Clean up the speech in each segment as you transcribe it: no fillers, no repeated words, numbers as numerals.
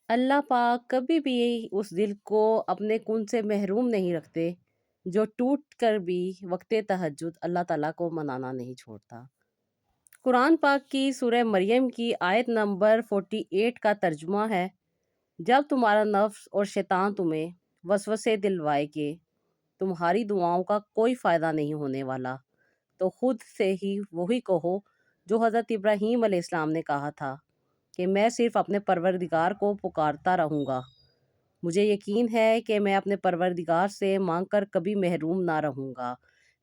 اللہ पाक कभी भी उस दिल को अपने कुन से महरूम नहीं रखते जो टूट कर भी वक्त तहज्जुद अल्लाह ताला को मनाना नहीं छोड़ता। कुरान पाक की सूरह मरियम की आयत नंबर 48 का तर्जुमा है, जब तुम्हारा नफ्स और शैतान तुम्हें वसवसे दिलवाए कि तुम्हारी दुआओं का कोई फ़ायदा नहीं होने वाला, तो खुद से ही वही कहो जो हज़रत इब्राहीम अलैहिस्सलाम ने कहा था कि मैं सिर्फ अपने परवरदिगार को पुकारता रहूँगा। मुझे यकीन है कि मैं अपने परवरदिगार से मांग कर कभी महरूम ना रहूँगा।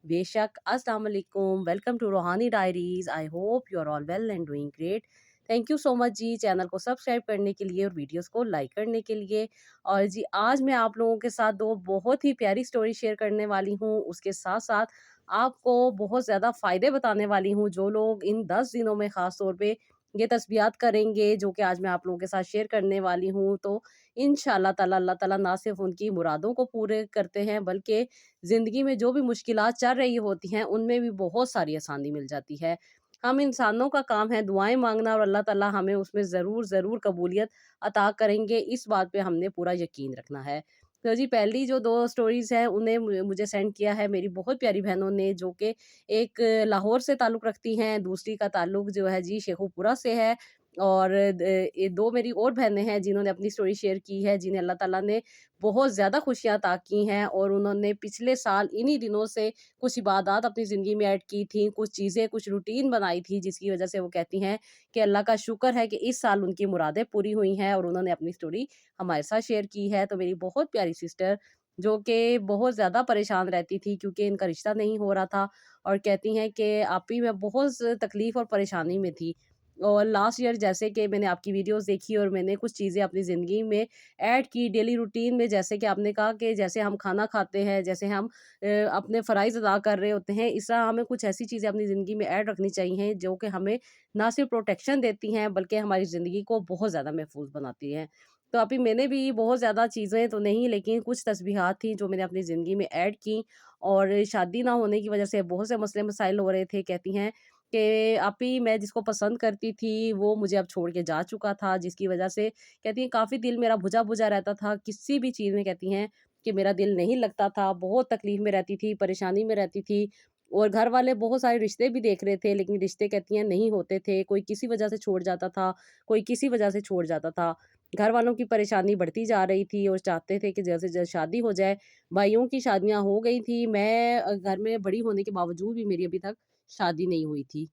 बेशक। अस्सलाम वालेकुम, welcome to Roohani diaries. I hope you are all well and doing great. Thank you so much जी, चैनल को सब्सक्राइब करने के लिए और वीडियोस को लाइक करने के लिए। और जी, आज मैं आप लोगों के साथ दो बहुत ही प्यारी स्टोरी शेयर करने वाली हूँ। उसके साथ साथ आपको बहुत ज़्यादा फ़ायदे बताने वाली हूँ, जो लोग इन 10 दिनों में ख़ास तौर पे ये तस्बीहात करेंगे, जो कि आज मैं आप लोगों के साथ शेयर करने वाली हूँ, तो इंशाअल्लाह ताला अल्लाह ताला ना सिर्फ उनकी मुरादों को पूरे करते हैं, बल्कि ज़िंदगी में जो भी मुश्किलात चल रही होती हैं, उनमें भी बहुत सारी आसानी मिल जाती है। हम इंसानों का काम है दुआएँ माँगना, और अल्लाह ताला हमें उसमें ज़रूर ज़रूर कबूलियत अता करेंगे, इस बात पे हमने पूरा यकीन रखना है। तो जी, पहली जो 2 स्टोरीज़ हैं उन्हें मुझे सेंड किया है मेरी बहुत प्यारी बहनों ने, जो कि एक लाहौर से ताल्लुक़ रखती हैं, दूसरी का ताल्लुक़ जो है जी शेखुपुरा से है। और ये 2 मेरी और बहनें हैं जिन्होंने अपनी स्टोरी शेयर की है, जिन्हें अल्लाह ताला ने बहुत ज़्यादा खुशियाँ अता की हैं, और उन्होंने पिछले साल इन्हीं दिनों से कुछ इबादत अपनी ज़िंदगी में ऐड की थी, कुछ चीज़ें, कुछ रूटीन बनाई थी, जिसकी वज़ह से वो कहती हैं कि अल्लाह का शुक्र है कि इस साल उनकी मुरादें पूरी हुई हैं, और उन्होंने अपनी स्टोरी हमारे साथ शेयर की है। तो मेरी बहुत प्यारी सिस्टर, जो कि बहुत ज़्यादा परेशान रहती थी क्योंकि इनका रिश्ता नहीं हो रहा था, और कहती हैं कि आपी मैं बहुत तकलीफ़ और परेशानी में थी। और लास्ट ईयर जैसे कि मैंने आपकी वीडियोस देखी और मैंने कुछ चीज़ें अपनी ज़िंदगी में ऐड की डेली रूटीन में, जैसे कि आपने कहा कि जैसे हम खाना खाते हैं, जैसे हम अपने फ़राइज़ अदा कर रहे होते हैं, इस तरह हमें कुछ ऐसी चीज़ें अपनी ज़िंदगी में ऐड रखनी चाहिए जो कि हमें ना सिर्फ प्रोटेक्शन देती हैं, बल्कि हमारी ज़िंदगी को बहुत ज़्यादा महफूज बनाती हैं। तो अभी मैंने भी बहुत ज़्यादा चीज़ें तो नहीं, लेकिन कुछ तस्बीहात थी जो मैंने अपनी ज़िंदगी में ऐड की, और शादी ना होने की वजह से बहुत से मसले मसाइल हो रहे थे। कहती हैं कि आपी मैं जिसको पसंद करती थी, वो मुझे अब छोड़ के जा चुका था, जिसकी वजह से कहती हैं काफ़ी दिल मेरा बुझा-बुझा रहता था। किसी भी चीज़ में कहती हैं कि मेरा दिल नहीं लगता था, बहुत तकलीफ़ में रहती थी, परेशानी में रहती थी, और घर वाले बहुत सारे रिश्ते भी देख रहे थे, लेकिन रिश्ते कहती हैं नहीं होते थे। कोई किसी वजह से छोड़ जाता था, कोई किसी वजह से छोड़ जाता था। घर वालों की परेशानी बढ़ती जा रही थी और चाहते थे कि जल्द से जल्द शादी हो जाए। भाइयों की शादियाँ हो गई थी, मैं घर में बड़ी होने के बावजूद भी मेरी अभी तक शादी नहीं हुई थी।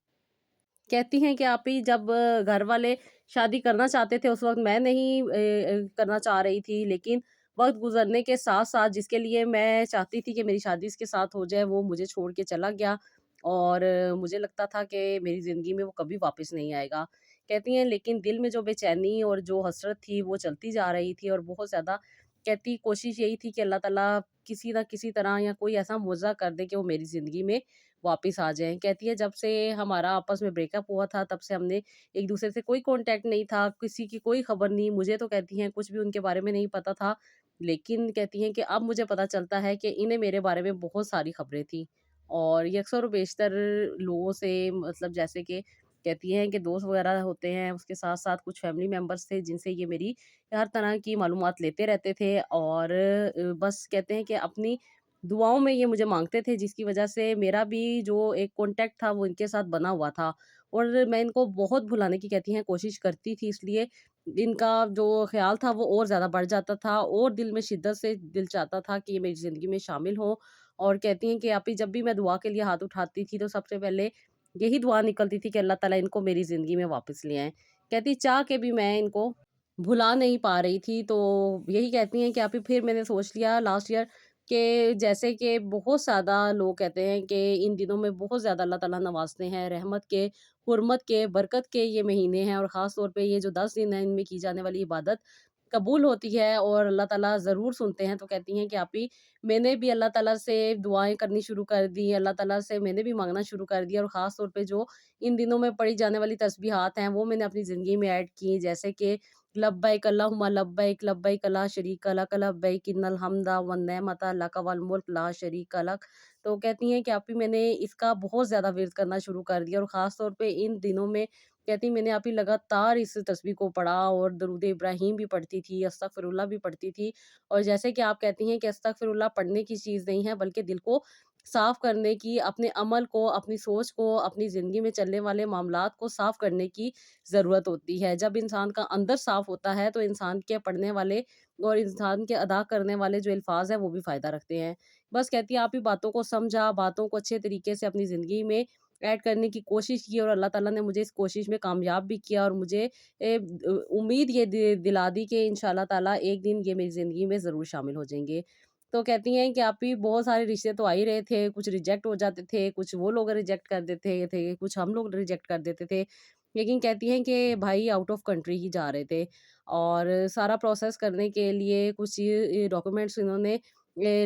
कहती हैं कि आप ही जब घर वाले शादी करना चाहते थे, उस वक़्त मैं नहीं करना चाह रही थी, लेकिन वक़्त गुज़रने के साथ-साथ जिसके लिए मैं चाहती थी कि मेरी शादी इसके साथ हो जाए, वो मुझे छोड़ के चला गया, और मुझे लगता था कि मेरी ज़िंदगी में वो कभी वापस नहीं आएगा। कहती हैं लेकिन दिल में जो बेचैनी और जो हसरत थी, वो चलती जा रही थी, और बहुत ज़्यादा कहती कोशिश यही थी कि अल्लाह ताला किसी न किसी तरह या कोई ऐसा मुआवज़ा कर दे कि वो मेरी ज़िंदगी में वापस आ जाएँ। कहती है जब से हमारा आपस में ब्रेकअप हुआ था, तब से हमने एक-दूसरे से कोई कॉन्टैक्ट नहीं था, किसी की कोई खबर नहीं। मुझे तो कहती हैं कुछ भी उनके बारे में नहीं पता था, लेकिन कहती हैं कि अब मुझे पता चलता है कि इन्हें मेरे बारे में बहुत सारी खबरें थी। और ये अक्सर और बेशतर लोगों से, मतलब जैसे कि कहती हैं कि दोस्त वगैरह होते हैं, उसके साथ-साथ कुछ फैमिली मेंबर्स थे जिनसे ये मेरी हर तरह की मालूमात लेते रहते थे, और बस कहते हैं कि अपनी दुआओं में ये मुझे माँगते थे, जिसकी वजह से मेरा भी जो एक कॉन्टैक्ट था वो इनके साथ बना हुआ था, और मैं इनको बहुत भुलाने की कहती हैं कोशिश करती थी, इसलिए इनका जो ख़्याल था वो और ज़्यादा बढ़ जाता था, और दिल में शिद्दत से दिल चाहता था कि ये मेरी ज़िंदगी में शामिल हों। और कहती हैं कि आप ही जब भी मैं दुआ के लिए हाथ उठाती थी, तो सबसे पहले यही दुआ निकलती थी कि अल्लाह ताला इनको मेरी ज़िंदगी में वापस ले आएँ। कहती चाह के भी मैं इनको भुला नहीं पा रही थी, तो यही कहती हैं कि आप ही फिर मैंने सोच लिया लास्ट ईयर कि जैसे कि बहुत ज़्यादा लोग कहते हैं कि इन दिनों में बहुत ज़्यादा अल्लाह ताला नवाज़ते हैं, रहमत के, हुर्मत के, बरकत के ये महीने हैं, और ख़ास तौर पे ये जो 10 दिन हैं, इनमें की जाने वाली इबादत कबूल होती है और अल्लाह ताला ज़रूर सुनते हैं। तो कहती हैं कि आप ही मैंने भी अल्लाह ताला से दुआएँ करनी शुरू कर दी, अल्लाह ताला से मैंने भी माँगना शुरू कर दिया, और ख़ास तौर पे जो इन दिनों में पढ़ी जाने वाली तस्बीहात हैं, वो मैंने अपनी ज़िंदगी में ऐड की, जैसे कि लब्बैक अल्लाहुम्मा लब्बैक, लब्बैक ला शरीका लक लब्बैक इन्नल हम्दा वन नेमता लक वल मुल्क ला शरीका लक। तो कहती हैं कि आप ही मैंने इसका बहुत ज़्यादा विर्द करना शुरू कर दिया, और ख़ास तौर पे इन दिनों में कहती मैंने आप ही लगातार इस तस्बीह को पढ़ा और दरूद इब्राहीम भी पढ़ती थी, अस्तगफिरुल्लाह भी पढ़ती थी। और जैसे कि आप कहती हैं कि अस्तगफिरुल्लाह पढ़ने की चीज़ नहीं है, बल्कि दिल को साफ़ करने की, अपने अमल को, अपनी सोच को, अपनी ज़िंदगी में चलने वाले मामलात को साफ़ करने की ज़रूरत होती है। जब इंसान का अंदर साफ़ होता है, तो इंसान के पढ़ने वाले और इंसान के अदा करने वाले जो अल्फ़ाज़ हैं, वो भी फ़ायदा रखते हैं। बस कहती है आप ही बातों को समझा, बातों को अच्छे तरीके से अपनी ज़िंदगी में ऐड करने की कोशिश की और अल्लाह ताला ने मुझे इस कोशिश में कामयाब भी किया और मुझे उम्मीद ये दिला दी कि इंशाल्लाह ताला एक दिन ये मेरी ज़िंदगी में ज़रूर शामिल हो जाएँगे। तो कहती हैं कि आप ही बहुत सारे रिश्ते तो आ ही रहे थे, कुछ रिजेक्ट हो जाते थे, कुछ वो लोग रिजेक्ट कर देते थे, कुछ हम लोग रिजेक्ट कर देते थे। लेकिन कहती हैं कि भाई आउट ऑफ कंट्री ही जा रहे थे और सारा प्रोसेस करने के लिए कुछ ये डॉक्यूमेंट्स इन्होंने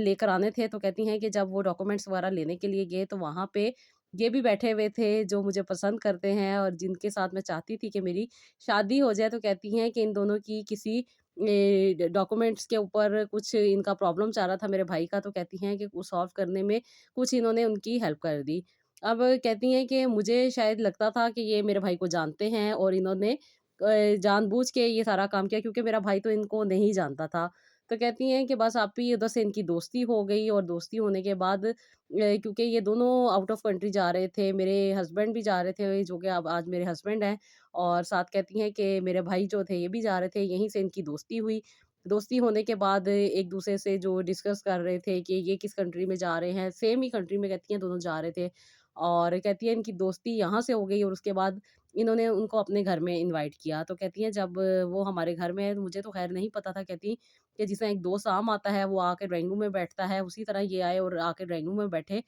लेकर आने थे। तो कहती हैं कि जब वो डॉक्यूमेंट्स वगैरह लेने के लिए गए, तो वहाँ पे ये भी बैठे हुए थे जो मुझे पसंद करते हैं और जिनके साथ मैं चाहती थी कि मेरी शादी हो जाए। तो कहती हैं कि इन दोनों की किसी डॉक्यूमेंट्स के ऊपर कुछ इनका प्रॉब्लम चल रहा था मेरे भाई का। तो कहती हैं कि वो सॉल्व करने में कुछ इन्होंने उनकी हेल्प कर दी। अब कहती हैं कि मुझे शायद लगता था कि ये मेरे भाई को जानते हैं और इन्होंने जानबूझ के ये सारा काम किया, क्योंकि मेरा भाई तो इनको नहीं जानता था। तो कहती हैं कि बस आप ही उधर से इनकी दोस्ती हो गई और दोस्ती होने के बाद क्योंकि ये दोनों आउट ऑफ कंट्री जा रहे थे, मेरे हस्बैंड भी जा रहे थे, जो कि अब आज मेरे हस्बैंड हैं। और साथ कहती हैं कि मेरे भाई जो थे ये भी जा रहे थे, यहीं से इनकी दोस्ती हुई। दोस्ती होने के बाद एक-दूसरे से जो डिस्कस कर रहे थे कि ये किस कंट्री में जा रहे हैं, सेम ही कंट्री में कहती हैं दोनों जा रहे थे। और कहती है इनकी दोस्ती यहाँ से हो गई और उसके बाद इन्होंने उनको अपने घर में इनवाइट किया। तो कहती हैं जब वो हमारे घर में, मुझे तो ख़ैर नहीं पता था, कहती कि जिस तरह एक दोस्त आम आता है, वो आके ड्राइंग रूम में बैठता है, उसी तरह ये आए और आके ड्राइंग रूम में बैठे।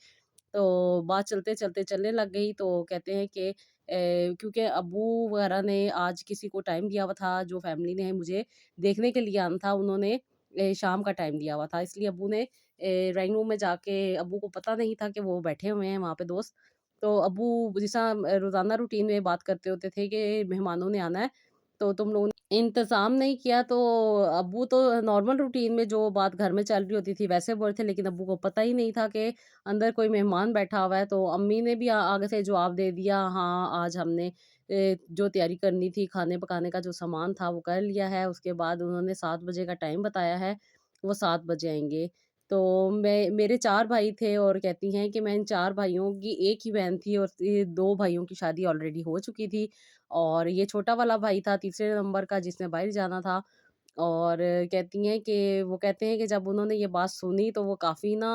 तो बात चलते-चलते चलने लग गई। तो कहते हैं कि क्योंकि अब्बू वगैरह ने आज किसी को टाइम दिया हुआ था, जो फैमिली ने मुझे देखने के लिए आना था, उन्होंने शाम का टाइम दिया हुआ था। इसलिए अब्बू ने ड्राइंग रूम में जाके, अब्बू को पता नहीं था कि वो बैठे हुए हैं वहाँ पे दोस्त। तो अब्बू जैसा रोज़ाना रूटीन में बात करते होते थे कि मेहमानों ने आना है, तो तुम लोगों ने इंतज़ाम नहीं किया। तो अब्बू तो नॉर्मल रूटीन में जो बात घर में चल रही होती थी वैसे बोल रहे थे, लेकिन अब्बू को पता ही नहीं था कि अंदर कोई मेहमान बैठा हुआ है। तो अम्मी ने भी आगे से जवाब दे दिया, हाँ, आज हमने जो तैयारी करनी थी, खाने पकाने का जो सामान था वो कर लिया है। उसके बाद उन्होंने 7 बजे का टाइम बताया है, वो 7 बजे आएँगे। तो मेरे 4 भाई थे और कहती हैं कि मैं इन 4 भाइयों की एक ही बहन थी और 2 भाइयों की शादी ऑलरेडी हो चुकी थी और ये छोटा वाला भाई था तीसरे नंबर का, जिसने बाहर जाना था। और कहती हैं कि वो कहते हैं कि जब उन्होंने ये बात सुनी तो वो काफ़ी ना,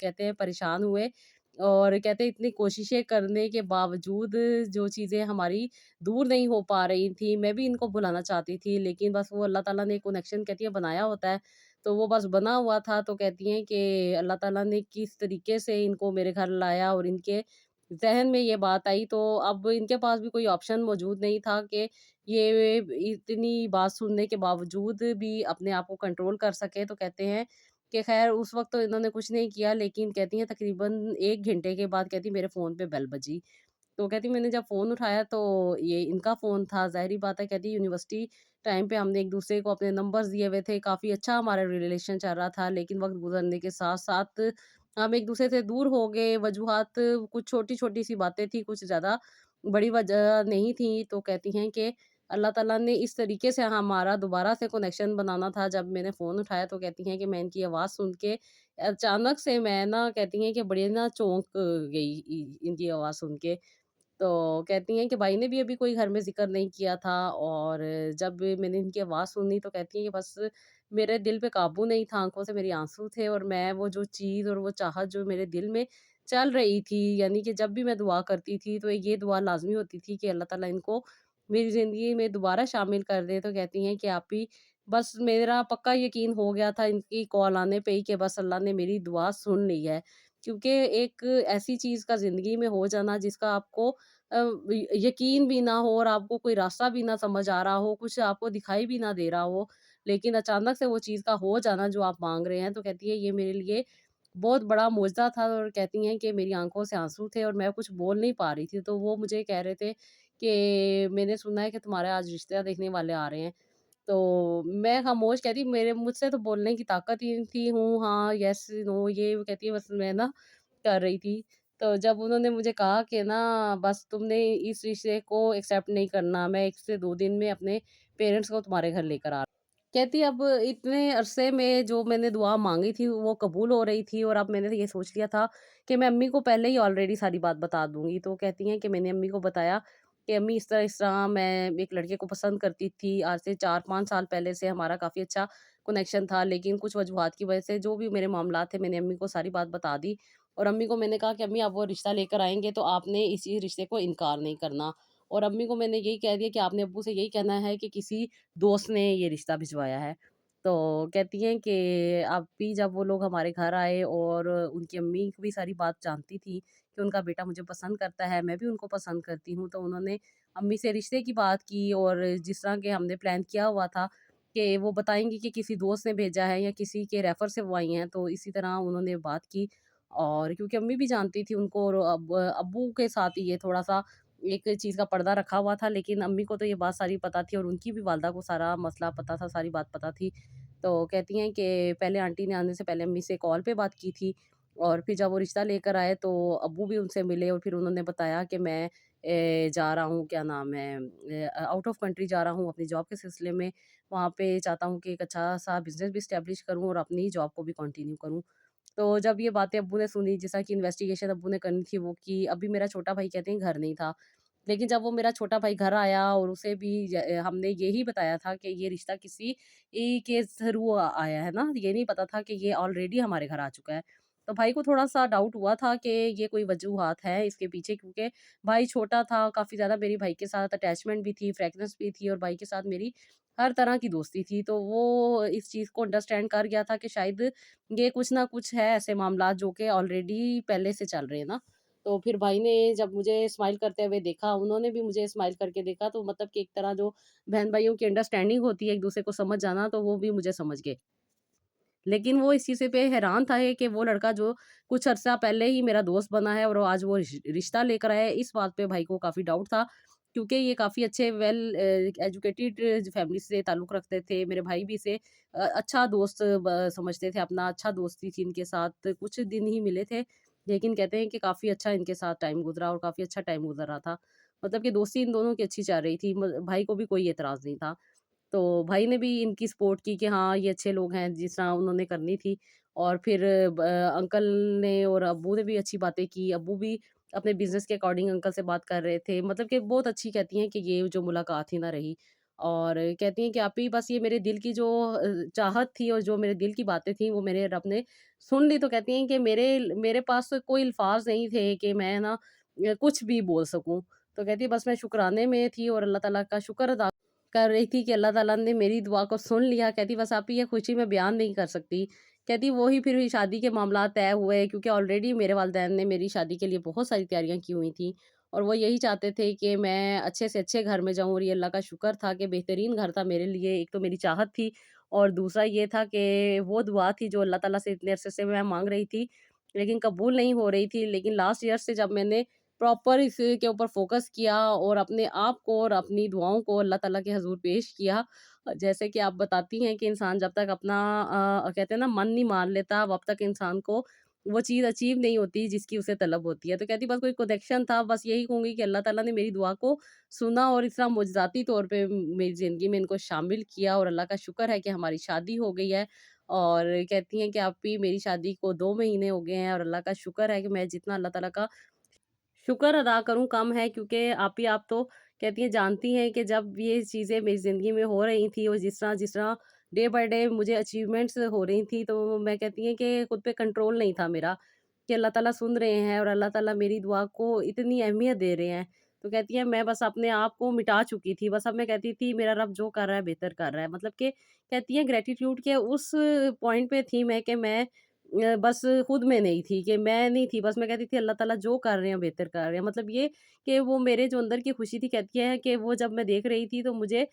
कहते हैं, परेशान हुए और कहते हैं इतनी कोशिशें करने के बावजूद जो चीज़ें हमारी दूर नहीं हो पा रही थी, मैं भी इनको बुलाना चाहती थी, लेकिन बस वो अल्लाह ताला ने कनेक्शन, कहती है, बनाया होता है, तो वो बस बना हुआ था। तो कहती हैं कि अल्लाह ताला ने किस तरीके से इनको मेरे घर लाया और इनके ज़हन में ये बात आई, तो अब इनके पास भी कोई ऑप्शन मौजूद नहीं था कि ये इतनी बात सुनने के बावजूद भी अपने आप को कंट्रोल कर सके। तो कहते हैं कि ख़ैर उस वक़्त तो इन्होंने कुछ नहीं किया, लेकिन कहती हैं तकरीबन 1 घंटे के बाद, कहती मेरे फ़ोन पे बेल बजी। तो कहती मैंने जब फ़ोन उठाया तो ये इनका फ़ोन था। ज़ाहिर-सी बात है, कहती यूनिवर्सिटी टाइम पे हमने एक-दूसरे को अपने नंबर्स दिए हुए थे, काफ़ी अच्छा हमारा रिलेशन चल रहा था, लेकिन वक़्त गुज़रने के साथ-साथ हम एक-दूसरे से दूर हो गए। वजूहात कुछ छोटी-छोटी सी बातें थी, कुछ ज़्यादा बड़ी वजह नहीं थी। तो कहती हैं कि अल्लाह ताला ने इस तरीके से हमारा दोबारा से कनेक्शन बनाना था। जब मैंने फ़ोन उठाया तो कहती हैं कि मैं इनकी आवाज़ सुन के अचानक से मैं ना, कहती हैं कि बड़ी ना चौंक गई इनकी आवाज़ सुन के। तो कहती हैं कि भाई ने भी अभी कोई घर में ज़िक्र नहीं किया था और जब मैंने इनकी आवाज़ सुनी तो कहती हैं कि बस मेरे दिल पे काबू नहीं था, आँखों से मेरी आँसू थे और मैं वो जो चीज़ और वो चाहत जो मेरे दिल में चल रही थी, यानी कि जब भी मैं दुआ करती थी तो ये दुआ लाज़मी होती थी कि अल्लाह ताला इनको मेरी ज़िंदगी में दोबारा शामिल कर दे। तो कहती हैं कि आप ही, बस मेरा पक्का यकीन हो गया था इनकी कॉल आने पे ही कि बस अल्लाह ने मेरी दुआ सुन ली है। क्योंकि एक ऐसी चीज़ का ज़िंदगी में हो जाना जिसका आपको यकीन भी ना हो और आपको कोई रास्ता भी ना समझ आ रहा हो, कुछ आपको दिखाई भी ना दे रहा हो, लेकिन अचानक से वो चीज़ का हो जाना जो आप माँग रहे हैं, तो कहती है ये मेरे लिए बहुत बड़ा मुआज़ा था और कहती हैं कि मेरी आँखों से आँसू थे और मैं कुछ बोल नहीं पा रही थी। तो वो मुझे कह रहे थे कि मैंने सुना है कि तुम्हारे आज रिश्ता देखने वाले आ रहे हैं। तो मैं खामोश, कहती मेरे मुझसे तो बोलने की ताकत ही नहीं थी, हूँ, हाँ, येस, नो, ये वो कहती है, बस मैं ना कर रही थी। तो जब उन्होंने मुझे कहा कि ना बस तुमने इस रिश्ते को एक्सेप्ट नहीं करना, मैं 1 से 2 दिन में अपने पेरेंट्स को तुम्हारे घर लेकर आ कहती अब इतने अरसे में जो मैंने दुआ माँगी थी वो कबूल हो रही थी और अब मैंने ये सोच लिया था कि मैं अम्मी को पहले ही ऑलरेडी सारी बात बता दूँगी। तो कहती हैं कि मैंने अम्मी को बताया कि अम्मी इस तरह मैं एक लड़के को पसंद करती थी। आज से 4-5 साल पहले से हमारा काफ़ी अच्छा कनेक्शन था, लेकिन कुछ वजूहात की वजह से जो भी मेरे मामलात थे मैंने अम्मी को सारी बात बता दी और अम्मी को मैंने कहा कि अम्मी आप वो रिश्ता लेकर आएँगे तो आपने इसी रिश्ते को इनकार नहीं करना। और अम्मी को मैंने यही कह दिया कि आपने अब्बू से यही कहना है कि किसी दोस्त ने ये रिश्ता भिजवाया है। तो कहती हैं कि अभी जब वो लोग हमारे घर आए और उनकी अम्मी को भी सारी बात जानती थी कि उनका बेटा मुझे पसंद करता है, मैं भी उनको पसंद करती हूँ, तो उन्होंने अम्मी से रिश्ते की बात की और जिस तरह के हमने प्लान किया हुआ था कि वो बताएँगी कि किसी दोस्त ने भेजा है या किसी के रेफ़र से वो आई हैं, तो इसी तरह उन्होंने बात की और क्योंकि अम्मी भी जानती थी उनको और अब्बू के साथ ही ये थोड़ा-सा एक चीज़ का पर्दा रखा हुआ था, लेकिन अम्मी को तो ये बात सारी पता थी और उनकी भी वालदा को सारा मसला पता था, सारी बात पता थी। तो कहती हैं कि पहले आंटी ने आने से पहले अम्मी से कॉल पे बात की थी और फिर जब वो रिश्ता लेकर आए तो अब्बू भी उनसे मिले और फिर उन्होंने बताया कि मैं जा रहा हूँ क्या नाम है आउट ऑफ कंट्री जा रहा हूँ अपनी जॉब के सिलसिले में। वहाँ पे चाहता हूँ कि एक अच्छा-सा बिज़नेस भी एस्टेब्लिश करूँ और अपनी जॉब को भी कंटिन्यू करूँ। तो जब ये बातें अब्बू ने सुनी, जैसा कि इन्वेस्टिगेशन अब्बू ने करनी थी वो की, अभी मेरा छोटा भाई कहते हैं घर नहीं था। लेकिन जब वो मेरा छोटा भाई घर आया और उसे भी हमने यही बताया था कि ये रिश्ता किसी के थ्रू आया है ना, ये नहीं पता था कि ये ऑलरेडी हमारे घर आ चुका है। तो भाई को थोड़ा-सा डाउट हुआ था कि ये कोई वजूहात है इसके पीछे क्योंकि भाई छोटा था, काफ़ी ज़्यादा मेरी भाई के साथ अटैचमेंट भी थी, फ्रेंडनेस भी थी और भाई के साथ मेरी हर तरह की दोस्ती थी। तो वो इस चीज़ को अंडरस्टैंड कर गया था कि शायद ये कुछ ना कुछ है ऐसे मामलात जो कि ऑलरेडी पहले से चल रहे हैं ना। तो फिर भाई ने जब मुझे स्माइल करते हुए देखा, उन्होंने भी मुझे स्माइल करके देखा, तो मतलब कि एक तरह जो बहन-भाइयों की अंडरस्टैंडिंग होती है एक-दूसरे को समझ जाना, तो वो भी मुझे समझ गए। लेकिन वो इस चीज़ पे हैरान था ये कि वो लड़का जो कुछ अर्सा पहले ही मेरा दोस्त बना है और वो आज वो रिश्ता लेकर आया है, इस बात पे भाई को काफ़ी डाउट था। क्योंकि ये काफ़ी अच्छे एजुकेटेड फैमिली से ताल्लुक़ रखते थे। मेरे भाई भी इसे अच्छा दोस्त समझते थे अपना, अच्छा दोस्ती थी इनके साथ। कुछ दिन ही मिले थे, लेकिन कहते हैं कि काफ़ी अच्छा इनके साथ टाइम गुज़रा और काफ़ी अच्छा टाइम गुज़र रहा था। मतलब कि दोस्ती इन दोनों की अच्छी चल रही थी। म भाई को भी कोई एतराज़ नहीं था। तो भाई ने भी इनकी सपोर्ट की कि हाँ, ये अच्छे लोग हैं, जिस तरह उन्होंने करनी थी। और फिर अंकल ने और अब्बू ने भी अच्छी बातें की। अब्बू भी अपने बिज़नेस के अकॉर्डिंग अंकल से बात कर रहे थे। मतलब कि बहुत अच्छी कहती हैं कि ये जो मुलाकात ही ना रही। और कहती हैं कि आप ही बस ये मेरे दिल की जो चाहत थी और जो मेरे दिल की बातें थी, वो मेरे रब ने सुन ली। तो कहती हैं कि मेरे मेरे पास तो कोई अल्फ़ाज़ नहीं थे कि मैं ना कुछ भी बोल सकूँ। तो कहती है बस मैं शुकराने में थी और अल्लाह ताला का शुक्र अदा कर रही थी कि अल्लाह ताला ने मेरी दुआ को सुन लिया। कहती बस आप ही ये खुशी मैं बयान नहीं कर सकती। कहती वो ही फिर शादी के मामलात तय हुए क्योंकि ऑलरेडी मेरे वालिदैन ने मेरी शादी के लिए बहुत सारी तैयारियाँ की हुई थी और वो यही चाहते थे कि मैं अच्छे से अच्छे घर में जाऊँ और ये अल्लाह का शुक्र था कि बेहतरीन घर था मेरे लिए। एक तो मेरी चाहत थी और दूसरा ये था कि वो दुआ थी जो अल्लाह ताला से इतने अरसे से मैं माँग रही थी, लेकिन कबूल नहीं हो रही थी। लेकिन लास्ट ईयर से जब मैंने प्रॉपर इसके ऊपर फ़ोकस किया और अपने आप को और अपनी दुआओं को अल्लाह ताला के हज़ूर पेश किया। जैसे कि आप बताती हैं कि इंसान जब तक अपना कहते हैं ना मन नहीं मान लेता, तब तक इंसान को वो चीज़ अचीव नहीं होती जिसकी उसे तलब होती है। तो कहती बस कोई कनेक्शन था, बस यही कहूँगी कि अल्लाह ताला ने मेरी दुआ को सुना और इस तरह मुजज़ाती तौर पे मेरी ज़िंदगी में इनको शामिल किया और अल्लाह का शुक्र है कि हमारी शादी हो गई है। और कहती हैं कि आप भी मेरी शादी को 2 महीने हो गए हैं और अल्लाह का शुक्र है कि मैं जितना अल्लाह ताला का शुक्र अदा करूँ कम है क्योंकि आप तो कहती हैं जानती हैं कि जब ये चीज़ें मेरी ज़िंदगी में हो रही थी और जिस तरह डे बाय डे मुझे अचीवमेंट्स हो रही थी तो मैं कहती हैं कि खुद पे कंट्रोल नहीं था मेरा कि अल्लाह ताला सुन रहे हैं और अल्लाह ताला मेरी दुआ को इतनी अहमियत दे रहे हैं। तो कहती हैं मैं बस अपने आप को मिटा चुकी थी। बस अब मैं कहती थी मेरा रब जो कर रहा है बेहतर कर रहा है। मतलब कि कहती हैं ग्रैटिट्यूड के उस पॉइंट पे थी मैं कि मैं बस खुद में नहीं थी कि मैं नहीं थी, बस मैं कहती थी अल्लाह ताला जो कर रहे हैं बेहतर कर रहे हैं। मतलब ये कि वो मेरे जो अंदर की खुशी थी कहती है कि वो जब मैं देख रही थी तो मुझे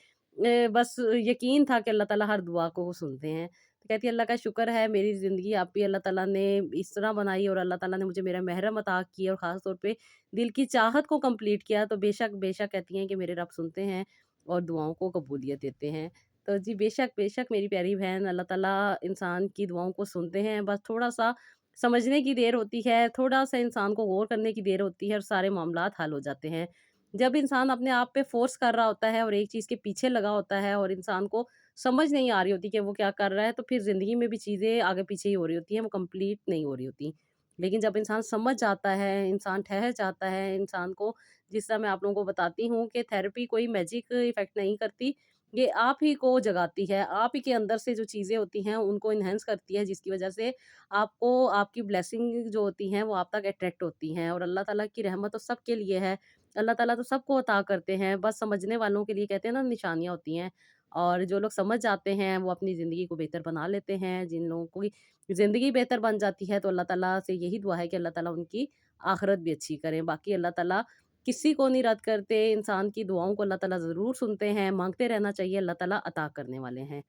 बस यकीन था कि अल्लाह ताला हर दुआ को वो सुनते हैं। तो कहती है अल्लाह का शुक्र है मेरी ज़िंदगी आप भी अल्लाह ताला ने इस तरह बनाई और अल्लाह ताला ने मुझे मेरा महरम अता किया और ख़ास तौर पे दिल की चाहत को कंप्लीट किया। तो बेशक, बेशक कहती हैं कि मेरे रब सुनते हैं और दुआओं को कबूलियत देते हैं। तो जी बेशक, बेशक मेरी प्यारी बहन अल्लाह ताला इंसान की दुआओं को सुनते हैं। बस थोड़ा-सा समझने की देर होती है, थोड़ा-सा इंसान को गौर करने की देर होती है और सारे मामलात हल हो जाते हैं। जब इंसान अपने आप पे फ़ोर्स कर रहा होता है और एक चीज़ के पीछे लगा होता है और इंसान को समझ नहीं आ रही होती कि वो क्या कर रहा है, तो फिर ज़िंदगी में भी चीज़ें आगे-पीछे ही हो रही होती हैं, वो कंप्लीट नहीं हो रही होती। लेकिन जब इंसान समझ जाता है, इंसान ठहर जाता है, इंसान को जिस तरह मैं आप लोगों को बताती हूँ कि थेरेपी कोई मैजिक इफ़ेक्ट नहीं करती, ये आप ही को जगाती है, आप ही के अंदर से जो चीज़ें होती हैं, उनको एनहांस करती है, जिसकी वजह से आपको आपकी ब्लेसिंग जो होती हैं, वो आप तक अट्रैक्ट होती हैं और अल्लाह ताला की रहमत तो सबके लिए है। अल्लाह ताला तो सबको अता करते हैं, बस समझने वालों के लिए कहते हैं ना निशानियाँ होती हैं और जो लोग समझ जाते हैं, वो अपनी ज़िंदगी को बेहतर बना लेते हैं। जिन लोगों की ज़िंदगी बेहतर बन जाती है, तो अल्लाह ताला से यही दुआ है कि अल्लाह ताला उनकी आखिरत भी अच्छी करें। बाकी अल्लाह ताला किसी को नहीं रद्द करते, इंसान की दुआओं को अल्लाह ताला ज़रूर सुनते हैं, माँगते रहना चाहिए, अल्लाह ताला अता करने वाले हैं।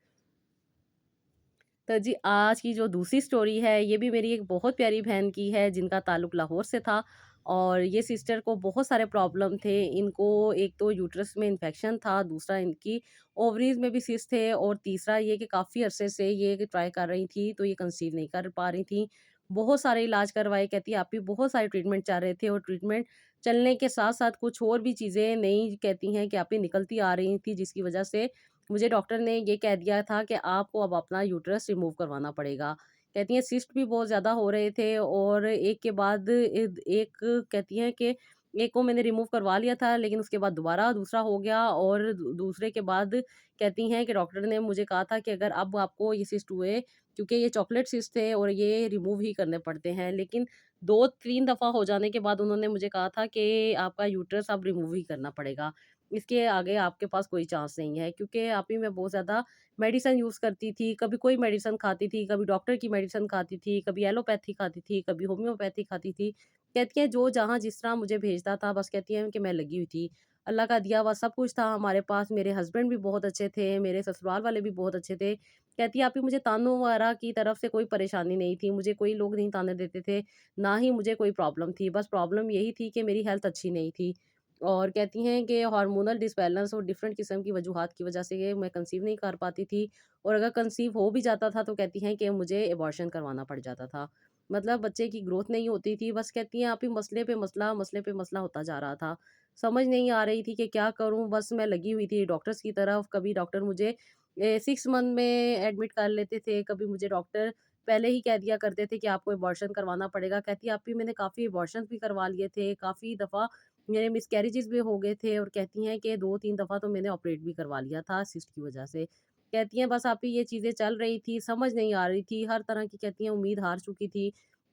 तो जी, आज की जो दूसरी स्टोरी है, ये भी मेरी एक बहुत प्यारी बहन की है, जिनका ताल्लुक लाहौर से था और ये सिस्टर को बहुत सारे प्रॉब्लम थे। इनको एक तो यूट्रस में इन्फेक्शन था, दूसरा इनकी ओवरीज़ में भी सिस्ट थे और तीसरा ये कि काफ़ी अरसे से ये ट्राई कर रही थी, तो ये कंसीव नहीं कर पा रही थी। बहुत सारे इलाज करवाए, कहती है, आप भी बहुत सारे ट्रीटमेंट चल रहे थे और ट्रीटमेंट चलने के साथ-साथ कुछ और भी चीज़ें नई कहती हैं कि आप ही निकलती आ रही थी, जिसकी वजह से मुझे डॉक्टर ने ये कह दिया था कि आपको अब अपना यूट्रस रिमूव करवाना पड़ेगा। कहती हैं सिस्ट भी बहुत ज़्यादा हो रहे थे और एक के बाद एक कहती हैं कि एक को मैंने रिमूव करवा लिया था लेकिन उसके बाद दोबारा दूसरा हो गया और दूसरे के बाद कहती हैं कि डॉक्टर ने मुझे कहा था कि अगर अब आपको ये सिस्ट हुए क्योंकि ये चॉकलेट सिस्ट थे और ये रिमूव ही करने पड़ते हैं। लेकिन 2-3 दफ़ा हो जाने के बाद उन्होंने मुझे कहा था कि आपका यूट्रस अब रिमूव ही करना पड़ेगा। इसके आगे आपके पास कोई चांस नहीं है क्योंकि आप ही मैं बहुत ज़्यादा मेडिसिन यूज़ करती थी, कभी कोई मेडिसिन खाती थी, कभी डॉक्टर की मेडिसिन खाती थी, कभी एलोपैथी खाती थी, कभी होम्योपैथी खाती थी। कहती हैं जो जहाँ जिस तरह मुझे भेजता था बस कहती हैं कि मैं लगी हुई थी। अल्लाह का दिया हुआ सब कुछ था हमारे पास, मेरे हस्बैंड भी बहुत अच्छे थे, मेरे ससुराल वाले भी बहुत अच्छे थे। कहती है आप ही मुझे तानों वगैरह की तरफ से कोई परेशानी नहीं थी, मुझे कोई लोग नहीं ताने देते थे, ना ही मुझे कोई प्रॉब्लम थी, बस प्रॉब्लम यही थी कि मेरी हेल्थ अच्छी नहीं थी। और कहती हैं कि हार्मोनल डिसबैलेंस और डिफरेंट किस्म की वजूहात की वजह से ये मैं कंसीव नहीं कर पाती थी और अगर कंसीव हो भी जाता था तो कहती हैं कि मुझे अबॉर्शन करवाना पड़ जाता था। मतलब बच्चे की ग्रोथ नहीं होती थी, बस कहती हैं आप ही मसले पे मसला होता जा रहा था। समझ नहीं आ रही थी कि क्या करूँ, बस मैं लगी हुई थी डॉक्टर्स की तरफ, कभी डॉक्टर मुझे 6 मंथ में एडमिट कर लेते थे, कभी मुझे डॉक्टर पहले ही कह दिया करते थे कि आपको अबॉर्शन करवाना पड़ेगा। कहती है आप ही मैंने काफ़ी अबॉर्शंस भी करवा लिए थे, काफ़ी दफ़ा मेरे मिसकैरेजेस भी हो गए थे और कहती हैं कि 2-3 दफ़ा तो मैंने ऑपरेट भी करवा लिया था सिस्ट की वजह से। कहती हैं बस आप ही ये चीज़ें चल रही थी, समझ नहीं आ रही थी, हर तरह की कहती हैं उम्मीद हार चुकी थी,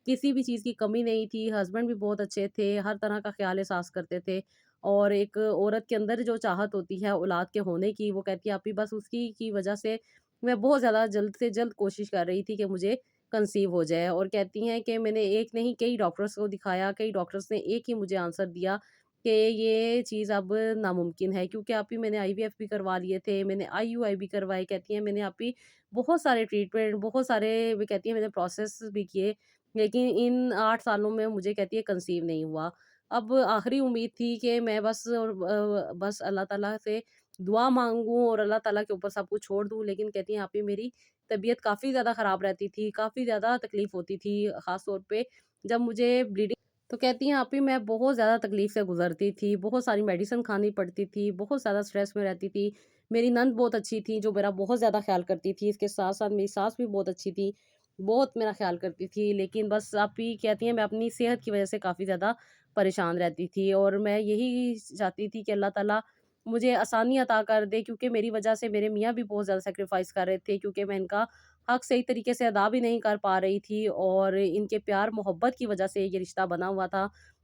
किसी भी चीज़ की कमी नहीं थी, हस्बैंड भी बहुत अच्छे थे, हर तरह का ख़्याल एहसास करते थे और एक औरत के अंदर जो चाहत होती है औलाद के होने की, वो कहती है आप ही बस उसकी की वजह से मैं बहुत ज़्यादा जल्द से जल्द कोशिश कर रही थी कि मुझे कंसीव हो जाए और कहती हैं कि मैंने एक नहीं कई डॉक्टर्स को दिखाया, कई डॉक्टर्स ने एक ही मुझे आंसर दिया कि ये चीज़ अब नामुमकिन है क्योंकि आप ही मैंने आईवीएफ भी करवा लिए थे, मैंने आईयूआई भी करवाए, कहती हैं मैंने आप ही बहुत सारे ट्रीटमेंट, बहुत सारे वो कहती हैं मैंने प्रोसेस भी किए, लेकिन इन 8 सालों में मुझे कहती है कंसीव नहीं हुआ। अब आखिरी उम्मीद थी कि मैं बस अल्लाह ताला से दुआ माँगूँ और अल्लाह ताला के ऊपर सब कुछ छोड़ दूँ, लेकिन कहती हैं आप ही मेरी तबीयत काफ़ी ज़्यादा ख़राब रहती थी, काफ़ी ज़्यादा तकलीफ़ होती थी, ख़ास तौर पे जब मुझे ब्लीडिंग तो कहती हैं आप ही मैं बहुत ज़्यादा तकलीफ़ से गुज़रती थी, बहुत सारी मेडिसिन खानी पड़ती थी, बहुत ज़्यादा स्ट्रेस में रहती थी। मेरी नंद बहुत अच्छी थी जो मेरा बहुत ज़्यादा ख़्याल करती थी, इसके साथ-साथ मेरी सास भी बहुत अच्छी थी, बहुत मेरा ख़्याल करती थी। लेकिन बस आप ही कहती हैं मैं अपनी सेहत की वज़ह से काफ़ी ज़्यादा परेशान रहती थी और मैं यही चाहती थी कि अल्लाह ताला मुझे आसानी अता कर दे क्योंकि मेरी वज़ह से मेरे मियाँ भी बहुत ज़्यादा सैक्रिफ़ाइस कर रहे थे क्योंकि मैं इनका हक़ सही तरीके से अदा भी नहीं कर पा रही थी और इनके प्यार मोहब्बत की वज़ह से ये रिश्ता बना हुआ था।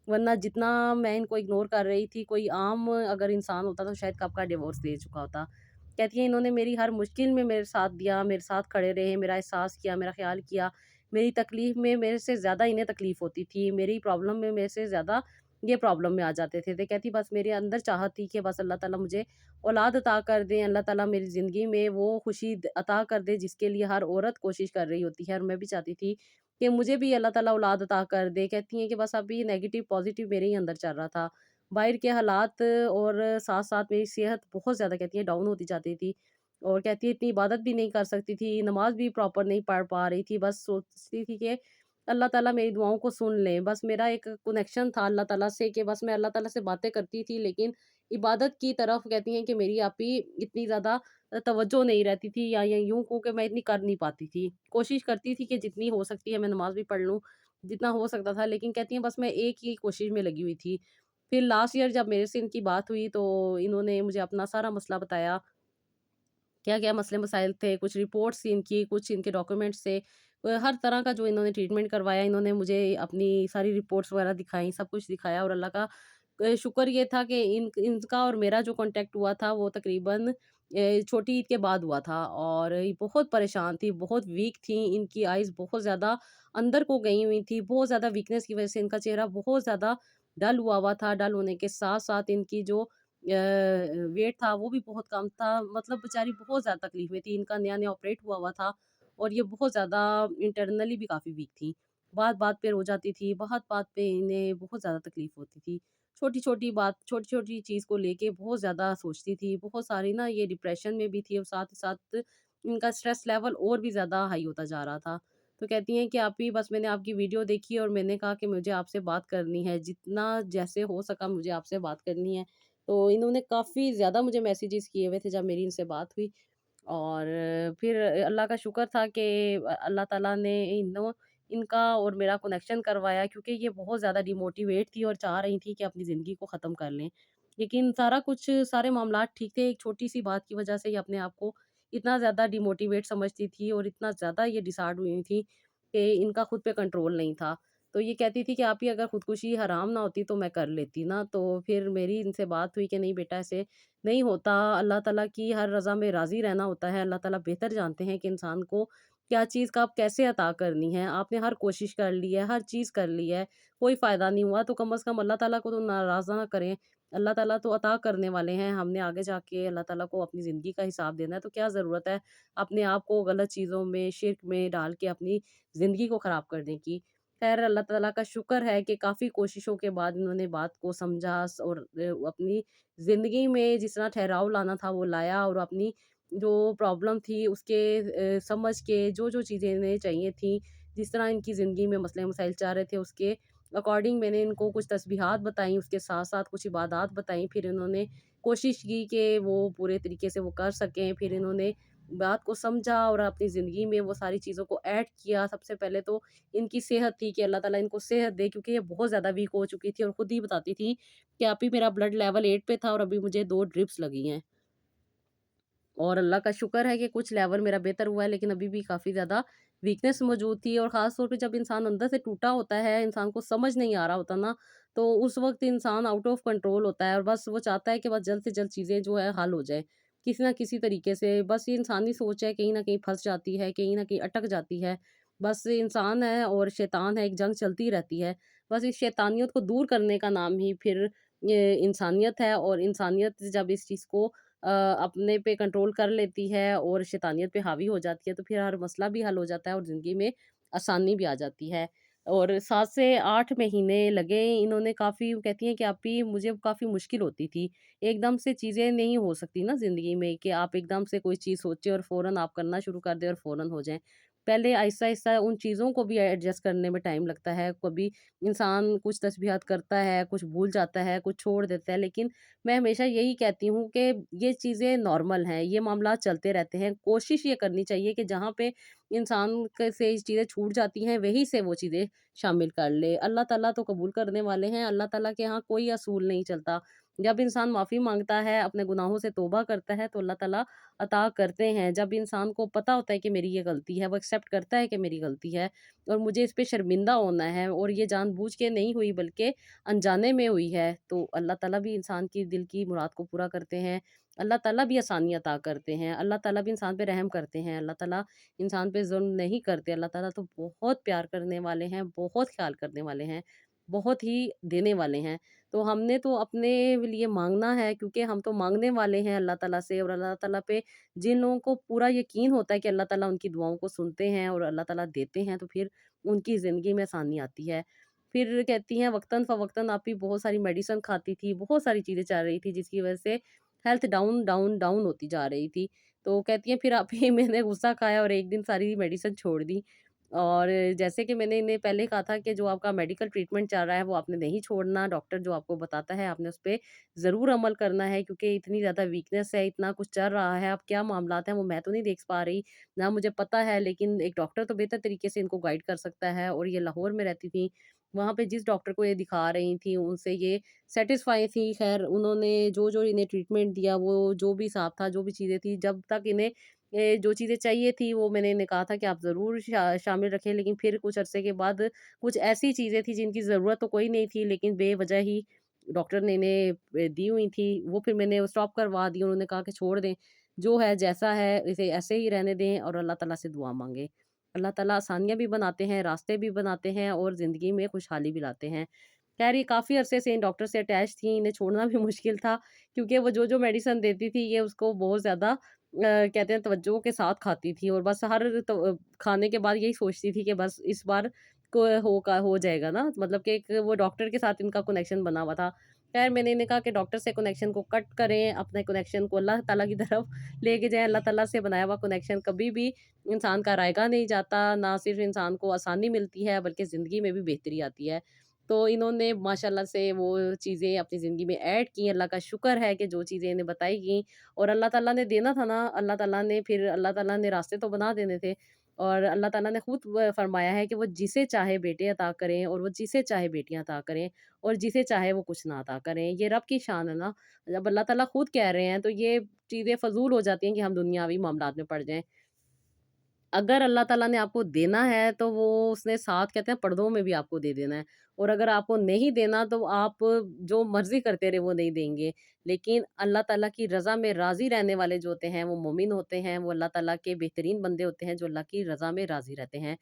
वरना जितना मैं इनको इग्नोर कर रही थी, कोई आम अगर इंसान होता तो शायद कब का डिवोर्स दे चुका होता। कहती हैं इन्होंने मेरी हर मुश्किल में मेरे साथ दिया, मेरे साथ खड़े रहे, मेरा एहसास किया, मेरा ख़्याल किया। मेरी तकलीफ़ में मेरे से ज़्यादा इन्हें तकलीफ़ होती थी, मेरी प्रॉब्लम में मेरे से ज़्यादा ये प्रॉब्लम में आ जाते थे। तो कहती बस मेरे अंदर चाहत थी कि बस अल्लाह ताला मुझे औलाद अता कर दें, अल्लाह ताला मेरी ज़िंदगी में वो खुशी अता कर दे जिसके लिए हर औरत कोशिश कर रही होती है और मैं भी चाहती थी कि मुझे भी अल्लाह ताला औलाद अता कर दे। कहती हैं कि बस अभी नेगेटिव पॉज़िटिव मेरे ही अंदर चल रहा था। बाहर के हालात और साथ-साथ मेरी सेहत बहुत ज़्यादा कहती हैं डाउन होती जाती थी और कहती है इतनी इबादत भी नहीं कर सकती थी, नमाज़ भी प्रॉपर नहीं पढ़ पा रही थी। बस सोचती थी कि अल्लाह ताला मेरी दुआओं को सुन ले। बस मेरा एक कनेक्शन था अल्लाह ताला से कि बस मैं अल्लाह ताला से बातें करती थी, लेकिन इबादत की तरफ कहती हैं कि मेरी आप ही इतनी ज़्यादा तवज्जो नहीं रहती थी, या यूँ कहूँ कि मैं इतनी कर नहीं पाती थी। कोशिश करती थी कि जितनी हो सकती है मैं नमाज़ भी पढ़ लूँ, जितना हो सकता था, लेकिन कहती हैं बस मैं एक ही कोशिश में लगी हुई थी। फिर लास्ट ईयर जब मेरे से इनकी बात हुई तो इन्होंने मुझे अपना सारा मसला बताया, क्या-क्या मसले-मसाइल थे, कुछ रिपोर्ट्स थी इनकी, कुछ इनके डॉक्यूमेंट्स थे। हर तरह का जो इन्होंने ट्रीटमेंट करवाया, इन्होंने मुझे अपनी सारी रिपोर्ट्स वगैरह दिखाई, सब कुछ दिखाया, और अल्लाह का शुक्र ये था कि इनका और मेरा जो कॉन्टैक्ट हुआ था वो तकरीबन छोटी ईद के बाद हुआ था, और ये बहुत परेशान थी, बहुत वीक थी, इनकी आइज़ बहुत ज़्यादा अंदर को गई हुई थी, बहुत ज़्यादा वीकनेस की वज़ह से इनका चेहरा बहुत ज़्यादा डल हुआ हुआ था। डल होने के साथ-साथ इनकी जो वेट था वो भी बहुत कम था, मतलब बेचारी बहुत ज़्यादा तकलीफ़ में थी। इनका नया-नया ऑपरेट हुआ हुआ था, और ये बहुत ज़्यादा इंटरनली भी काफ़ी वीक थी। बात-बात पे रो जाती थी, बात-बात पे इन्हें बहुत ज़्यादा तकलीफ़ होती थी। छोटी-छोटी चीज़ को लेके बहुत ज़्यादा सोचती थी, बहुत सारी ना ये डिप्रेशन में भी थी, और साथ ही साथ इनका स्ट्रेस लेवल और भी ज़्यादा हाई होता जा रहा था। तो कहती हैं कि आप ही बस मैंने आपकी वीडियो देखी और मैंने कहा कि मुझे आपसे बात करनी है, जितना जैसे हो सका मुझे आपसे बात करनी है। तो इन्होंने काफ़ी ज़्यादा मुझे मैसेजेस किए हुए थे जब मेरी इनसे बात हुई, और फिर अल्लाह का शुक्र था कि अल्लाह ताला ने इनका और मेरा कनेक्शन करवाया, क्योंकि ये बहुत ज़्यादा डिमोटिवेट थी और चाह रही थी कि अपनी ज़िंदगी को ख़त्म कर लें। लेकिन सारे मामलात ठीक थे, एक छोटी-सी बात की वजह से ये अपने आप को इतना ज़्यादा डिमोटिवेट समझती थी, और इतना ज़्यादा ये डिसहार्ड हुई थी कि इनका खुद पे कंट्रोल नहीं था। तो ये कहती थी कि आप ही अगर खुदकुशी हराम ना होती तो मैं कर लेती ना। तो फिर मेरी इनसे बात हुई कि नहीं बेटा, ऐसे नहीं होता, अल्लाह ताला की हर रज़ा में राज़ी रहना होता है। अल्लाह ताला बेहतर जानते हैं कि इंसान को क्या चीज़ कब कैसे अता करनी है। आपने हर कोशिश कर ली है, हर चीज़ कर ली है, कोई फ़ायदा नहीं हुआ, तो कम से कम अल्लाह ताला को तो नाराज़ ना करें। अल्लाह ताला तो अता करने वाले हैं, हमने आगे जाके अल्लाह ताला को अपनी ज़िंदगी का हिसाब देना है, तो क्या ज़रूरत है अपने आप को गलत चीज़ों में, शिर्क में डाल के अपनी ज़िंदगी को ख़राब करने की। ख़ैर अल्लाह ताला का शुक्र है कि काफ़ी कोशिशों के बाद इन्होंने बात को समझा, और अपनी ज़िंदगी में जिस तरह ठहराव लाना था वो लाया, और अपनी जो प्रॉब्लम थी उसके समझ के जो-जो चीज़ें इन्हें चाहिए थी, जिस तरह इनकी ज़िंदगी में मसले-मसाइल चल रहे थे, उसके अकॉर्डिंग मैंने इनको कुछ तस्बीहात बताई, उसके साथ-साथ कुछ इबादत बताई। फिर इन्होंने कोशिश की कि वो पूरे तरीके से वो कर सकें। फिर इन्होंने बात को समझा और अपनी ज़िंदगी में वो सारी चीज़ों को ऐड किया। सबसे पहले तो इनकी सेहत थी कि अल्लाह ताला इनको सेहत दे, क्योंकि ये बहुत ज़्यादा वीक हो चुकी थी, और खुद ही बताती थी कि अभी मेरा ब्लड लेवल 8 पे था और अभी मुझे 2 ड्रिप्स लगी हैं। और अल्लाह का शुक्र है कि कुछ लेवल मेरा बेहतर हुआ है, लेकिन अभी भी काफ़ी ज़्यादा वीकनेस मौजूद थी, और ख़ास तौर पे जब इंसान अंदर से टूटा होता है, इंसान को समझ नहीं आ रहा होता ना, तो उस वक़्त इंसान आउट ऑफ कंट्रोल होता है, और बस वो चाहता है कि बस जल्द से जल्द चीज़ें जो है हल हो जाएँ, किसी न किसी तरीके से। बस ये इंसानी सोच है, कहीं न कहीं फँस जाती है, कहीं न कहीं अटक जाती है। बस इंसान है और शैतान है, एक जंग चलती रहती है। बस इस शैतानियत को दूर करने का नाम ही फिर ये इंसानियत है, और इंसानियत जब इस चीज़ को अपने पे कंट्रोल कर लेती है और शैतानियत पे हावी हो जाती है, तो फिर हर मसला भी हल हो जाता है और ज़िंदगी में आसानी भी आ जाती है। और 7 से 8 महीने लगे इन्होंने, काफ़ी कहती हैं कि आप ही मुझे काफ़ी मुश्किल होती थी। एकदम से चीज़ें नहीं हो सकती ना ज़िंदगी में कि आप एकदम से कोई चीज़ सोचें और फ़ौरन आप करना शुरू कर दें और फ़ौरन हो जाए। पहले आहिस्ता-आहिस्ता उन चीज़ों को भी एडजस्ट करने में टाइम लगता है। कभी इंसान कुछ तस्बीहात करता है, कुछ भूल जाता है, कुछ छोड़ देता है, लेकिन मैं हमेशा यही कहती हूँ कि ये चीज़ें नॉर्मल हैं, ये मामलात चलते रहते हैं। कोशिश ये करनी चाहिए कि जहाँ पे इंसान क से ये चीज़ें छूट जाती हैं, वहीं से वो चीज़ें शामिल कर ले। अल्लाह ताला तो कबूल करने वाले हैं, अल्लाह ताला के यहाँ कोई असूल नहीं चलता। जब इंसान माफ़ी माँगता है, अपने गुनाहों से तौबा करता है, तो अल्लाह ताला अता करते हैं। जब इंसान को पता होता है कि मेरी ये गलती है, वो एक्सेप्ट करता है कि मेरी गलती है और मुझे इस पे शर्मिंदा होना है, और ये जानबूझ के नहीं हुई बल्कि अनजाने में हुई है, तो अल्लाह ताला भी इंसान की दिल की मुराद को पूरा करते हैं। अल्लाह ताला भी आसानी अता करते हैं। अल्लाह ताला भी इंसान पे रहम करते हैं। अल्लाह ताला इंसान पे ज़ुल्म नहीं करते। अल्लाह ताला तो बहुत प्यार करने वाले हैं, बहुत ख़्याल करने वाले हैं, बहुत ही देने वाले हैं। तो हमने तो अपने लिए माँगना है, क्योंकि हम तो माँगने वाले हैं अल्लाह ताला से, और अल्लाह ताला पे जिन लोगों को पूरा यकीन होता है कि अल्लाह ताला उनकी दुआओं को सुनते हैं और अल्लाह ताला देते हैं, तो फिर उनकी ज़िंदगी में आसानी आती है। फिर कहती हैं वक़्तन-फ़वक़्तन आप भी बहुत सारी मेडिसिन खाती थी, बहुत सारी चीज़ें चल रही थी जिसकी वज़ह से हेल्थ डाउन, डाउन, डाउन होती जा रही थी। तो कहती हैं फिर आप ही मैंने गुस्सा खाया और एक दिन सारी मेडिसिन छोड़ दी, और जैसे کہ میں نے انہیں پہلے کہا تھا کہ جو آپ کا میڈیکل ٹریٹمنٹ چل رہا ہے وہ آپ نے نہیں چھوڑنا، ڈاکٹر جو آپ کو بتاتا ہے آپ نے اس پہ ضرور عمل کرنا ہے، کیونکہ اتنی زیادہ ویکنیس ہے، اتنا کچھ چل رہا ہے، اب کیا معاملات ہیں وہ میں تو نہیں دیکھ پا رہی، نہ مجھے پتہ ہے، لیکن ایک ڈاکٹر تو بہتر طریقے سے ان کو گائیڈ کر سکتا ہے، اور یہ لاہور میں رہتی تھیں، وہاں پہ جس ڈاکٹر کو یہ دکھا رہی تھیں ان سے یہ سیٹسفائی تھی، خیر انہوں نے جو انہیں ٹریٹمنٹ دیا، وہ جو بھی صاف تھا، جو بھی چیزیں تھی، جب تک انہیں جو چیزیں چاہیے تھی وہ میں نے انہیں کہا تھا کہ آپ ضرور شامل رکھیں، لیکن پھر کچھ عرصے کے بعد کچھ ایسی چیزیں تھیں جن کی ضرورت تو کوئی نہیں تھی، لیکن بے وجہ ہی ڈاکٹر نے انہیں دی ہوئی تھی، وہ پھر میں نے اسٹاپ کروا دی، انہوں نے کہا کہ چھوڑ دیں، جو ہے جیسا ہے اسے ایسے ہی رہنے دیں اور اللہ تعالیٰ سے دعا مانگیں۔ اللہ تعالیٰ آسانیاں بھی بناتے ہیں، راستے بھی بناتے ہیں اور زندگی میں خوشحالی بھی لاتے ہیں۔ خیر یہ کافی عرصے سے ان ڈاکٹر سے اٹیچ تھیں، انہیں چھوڑنا بھی مشکل تھا، کیونکہ وہ جو میڈیسن دیتی تھی یہ اس کو بہت زیادہ کہتے ہیں توجہ کے ساتھ کھاتی تھی، اور بس ہر کھانے کے بعد یہی سوچتی تھی کہ بس اس بار کو ہو جائے گا نا، مطلب کہ ایک وہ ڈاکٹر کے ساتھ ان کا کنیکشن بنا ہوا تھا۔ خیر میں نے انہیں کہا کہ ڈاکٹر سے کنیکشن کو کٹ کریں، اپنے کنیکشن کو اللہ تعالیٰ کی طرف لے کے جائیں، اللہ تعالیٰ سے بنایا ہوا کنیکشن کبھی بھی انسان کا رائگاں نہیں جاتا، نہ صرف انسان کو آسانی ملتی ہے بلکہ زندگی میں بھی بہتری آتی ہے۔ تو انہوں نے ماشاءاللہ سے وہ چیزیں اپنی زندگی میں ایڈ کی، اللہ کا شکر ہے کہ جو چیزیں انہیں بتائی گئیں، اور اللہ تعالیٰ نے دینا تھا نا، اللہ تعالیٰ نے راستے تو بنا دینے تھے، اور اللہ تعالیٰ نے خود فرمایا ہے کہ وہ جسے چاہے بیٹے عطا کریں اور وہ جسے چاہے بیٹیاں عطا کریں، اور جسے چاہے وہ کچھ نہ عطا کریں، یہ رب کی شان ہے نا، جب اللہ تعالیٰ خود کہہ رہے ہیں تو یہ چیزیں فضول ہو جاتی ہیں کہ ہم دنیاوی معاملات میں پڑ جائیں۔ اگر اللہ تعالیٰ نے آپ کو دینا ہے تو وہ اس نے ساتھ کہتے ہیں پردوں میں بھی آپ کو دے دینا ہے، اور اگر آپ کو نہیں دینا تو آپ جو مرضی کرتے رہے وہ نہیں دیں گے، لیکن اللہ تعالیٰ کی رضا میں راضی رہنے والے جو ہوتے ہیں وہ مومن ہوتے ہیں، وہ اللہ تعالیٰ کے بہترین بندے ہوتے ہیں جو اللہ کی رضا میں راضی رہتے ہیں۔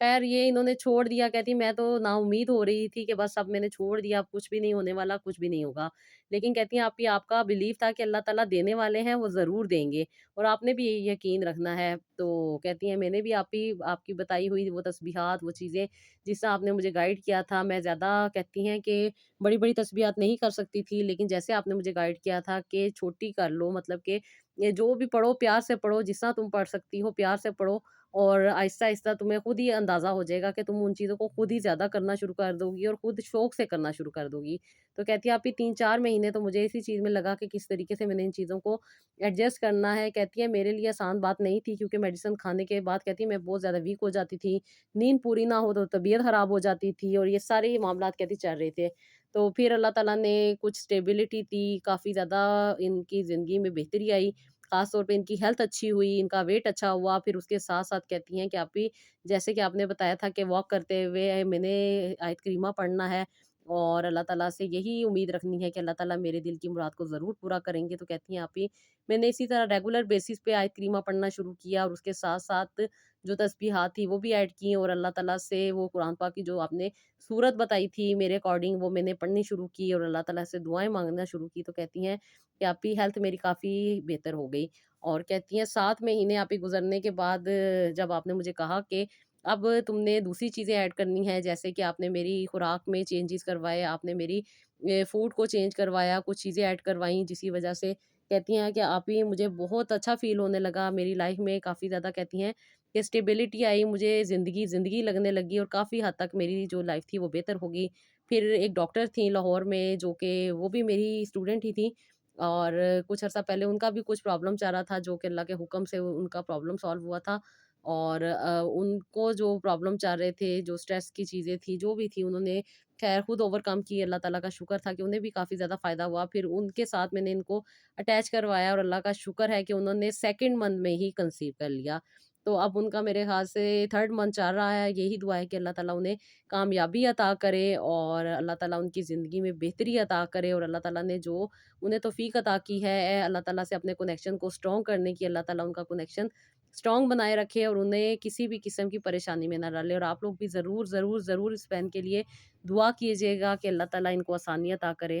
خیر یہ انہوں نے چھوڑ دیا، کہتی میں تو نا امید ہو رہی تھی کہ بس اب میں نے چھوڑ دیا، اب کچھ بھی نہیں ہونے والا، کچھ بھی نہیں ہوگا، لیکن کہتی ہیں آپ کا بلیف تھا کہ اللہ تعالیٰ دینے والے ہیں، وہ ضرور دیں گے، اور آپ نے بھی یہ یقین رکھنا ہے۔ تو کہتی ہیں میں نے بھی آپ کی بتائی ہوئی وہ تسبیحات، وہ چیزیں جس طرح آپ نے مجھے گائیڈ کیا تھا، میں زیادہ کہتی ہیں کہ بڑی بڑی تسبیحات نہیں کر سکتی تھی، لیکن جیسے آپ نے مجھے گائیڈ کیا تھا کہ چھوٹی کر لو، مطلب کہ یہ جو بھی پڑھو پیار سے پڑھو، جس طرح تم پڑھ سکتی ہو پیار سے پڑھو، اور آہستہ آہستہ تمہیں خود ہی اندازہ ہو جائے گا کہ تم ان چیزوں کو خود ہی زیادہ کرنا شروع کر دو گی اور خود شوق سے کرنا شروع کر دو گی۔ تو کہتی ہے آپ ہی 3 4 مہینے تو مجھے اسی چیز میں لگا کہ کس طریقے سے میں نے ان چیزوں کو ایڈجسٹ کرنا ہے۔ کہتی ہے میرے لیے آسان بات نہیں تھی، کیونکہ میڈیسن کھانے کے بعد کہتی ہے میں بہت زیادہ ویک ہو جاتی تھی، نیند پوری نہ ہو تو طبیعت خراب ہو جاتی تھی، اور یہ سارے معاملات کہتی چل رہے تھے۔ تو پھر اللہ تعالیٰ نے کچھ اسٹیبلٹی دی، کافی زیادہ ان کی زندگی میں بہتری آئی، خاص طور پہ ان کی ہیلتھ اچھی ہوئی، ان کا ویٹ اچھا ہوا، پھر اس کے ساتھ ساتھ کہتی ہیں کہ آپ بھی جیسے کہ آپ نے بتایا تھا کہ واک کرتے ہوئے میں نے آیت کریمہ پڑھنا ہے، اور اللہ تعالیٰ سے یہی امید رکھنی ہے کہ اللہ تعالیٰ میرے دل کی مراد کو ضرور پورا کریں گے۔ تو کہتی ہیں آپ ہی میں نے اسی طرح ریگولر بیسس پہ آیت کریمہ پڑھنا شروع کیا، اور اس کے ساتھ ساتھ جو تسبیحات تھی وہ بھی ایڈ کی، اور اللہ تعالیٰ سے وہ قرآن پاک کی جو آپ نے صورت بتائی تھی میرے اکارڈنگ وہ میں نے پڑھنی شروع کی، اور اللہ تعالیٰ سے دعائیں مانگنا شروع کی۔ تو کہتی ہیں کہ آپ کی ہیلتھ میری کافی بہتر ہو گئی، اور کہتی ہیں 7 مہینے آپ ہی گزرنے کے بعد جب آپ نے مجھے کہا کہ اب تم نے دوسری چیزیں ایڈ کرنی ہے، جیسے کہ آپ نے میری خوراک میں چینجز کروائے، آپ نے میری فوڈ کو چینج کروایا، کچھ چیزیں ایڈ کروائیں جسی وجہ سے کہتی ہیں کہ آپ ہی مجھے بہت اچھا فیل ہونے لگا، میری لائف میں کافی زیادہ کہتی ہیں کہ اسٹیبلٹی آئی، مجھے زندگی لگنے لگی، اور کافی حد تک میری جو لائف تھی وہ بہتر ہو گئی۔ پھر ایک ڈاکٹر تھیں لاہور میں جو کہ وہ بھی میری اسٹوڈنٹ ہی تھیں، اور کچھ عرصہ پہلے ان کا بھی کچھ پرابلم چل رہا تھا جو کہ اللہ کے حکم سے ان کا پرابلم سالو ہوا تھا، اور ان کو جو پرابلم چل رہے تھے، جو اسٹریس کی چیزیں تھی جو بھی تھی انہوں نے خیر خود اوور کم کی، اللہ تعالیٰ کا شکر تھا کہ انہیں بھی کافی زیادہ فائدہ ہوا۔ پھر ان کے ساتھ میں نے ان کو اٹیچ کروایا، اور اللہ کا شکر ہے کہ انہوں نے 2nd منتھ میں ہی کنسیو کر لیا۔ تو اب ان کا میرے خیال سے 3rd منتھ چل رہا ہے، یہی دعا ہے کہ اللہ تعالیٰ انہیں کامیابی عطا کرے، اور اللہ تعالیٰ ان کی زندگی میں بہتری عطا کرے، اور اللہ تعالیٰ نے جو انہیں توفیق عطا کی ہے، اللہ تعالیٰ سے اپنے کنیکشن کو اسٹرانگ کرنے کی، اللہ تعالیٰ ان کا کنیکشن اسٹرانگ بنائے رکھے، اور انہیں کسی بھی قسم کی پریشانی میں نہ ڈالے۔ اور آپ لوگ بھی ضرور ضرور ضرور اس بہن کے لیے دعا کیجیے گا کہ اللہ تعالیٰ ان کو آسانی عطا کرے،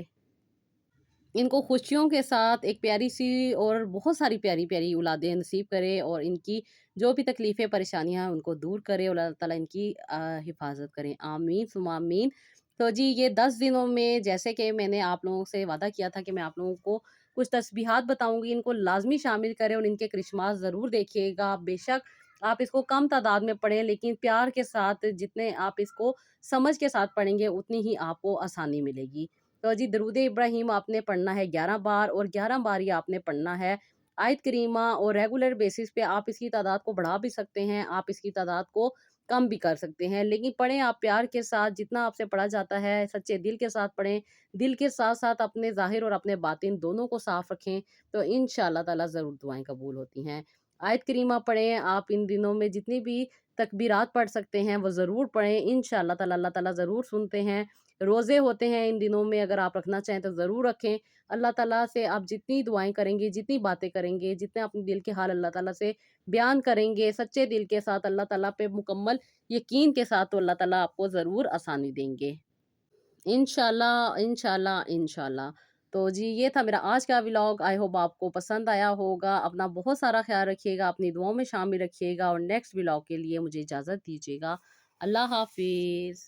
ان کو خوشیوں کے ساتھ ایک پیاری سی اور بہت ساری پیاری پیاری اولادیں نصیب کرے، اور ان کی جو بھی تکلیفیں پریشانیاں ہیں ان کو دور کرے، اور اللہ تعالیٰ ان کی حفاظت کریں، آمین ثم آمین۔ تو جی یہ 10 دنوں میں جیسے کہ میں نے آپ لوگوں سے وعدہ کیا تھا کہ میں آپ لوگوں کو کچھ تسبیحات بتاؤں گی، ان کو لازمی شامل کریں اور ان کے کرشمات ضرور دیکھیے گا۔ بے شک आप इसको कम तादाद में पढ़ें, लेकिन प्यार के साथ जितने आप इसको समझ के साथ पढ़ेंगे उतनी ही आपको आसानी मिलेगी। तो जी दरूद इब्राहिम आपने पढ़ना है 11 बार, और 11 बार ही आपने पढ़ना है आयत करीमा, और रेगुलर बेसिस पे आप इसकी तादाद को बढ़ा भी सकते हैं, आप इसकी तादाद को कम भी कर सकते हैं। लेकिन पढ़ें आप प्यार के साथ, जितना आपसे पढ़ा जाता है सच्चे दिल के साथ पढ़ें। दिल के साथ-साथ अपने ज़ाहिर और अपने बातिन दोनों को साफ़ रखें, तो इंशाअल्लाह ताला ज़रूर दुआएँ कबूल होती हैं। आयत करीमा पढ़ें, आप इन दिनों में जितनी भी तकबीरात पढ़ सकते हैं वो ज़रूर पढ़ें, इंशाअल्लाह ताला अल्लाह ताला ज़रूर सुनते हैं। रोज़े होते हैं इन दिनों में, अगर आप रखना चाहें तो ज़रूर रखें। अल्लाह ताला से आप जितनी दुआएँ करेंगे, जितनी बातें करेंगे, जितने अपने दिल के हाल अल्लाह ताला से बयान करेंगे, सच्चे दिल के साथ अल्लाह ताला पे मुकम्मल यकीन के साथ, तो अल्लाह ताला आपको ज़रूर आसानी देंगे। इंशाल्लाह, इंशाल्लाह, इंशाल्लाह। तो जी ये था मेरा आज का व्लॉग, आई होप आपको पसंद आया होगा। अपना बहुत सारा ख़्याल रखिएगा, अपनी दुआओं में शामिल रखिएगा, और नेक्स्ट व्लॉग के लिए मुझे इजाज़त दीजिएगा। अल्लाह हाफ़िज़।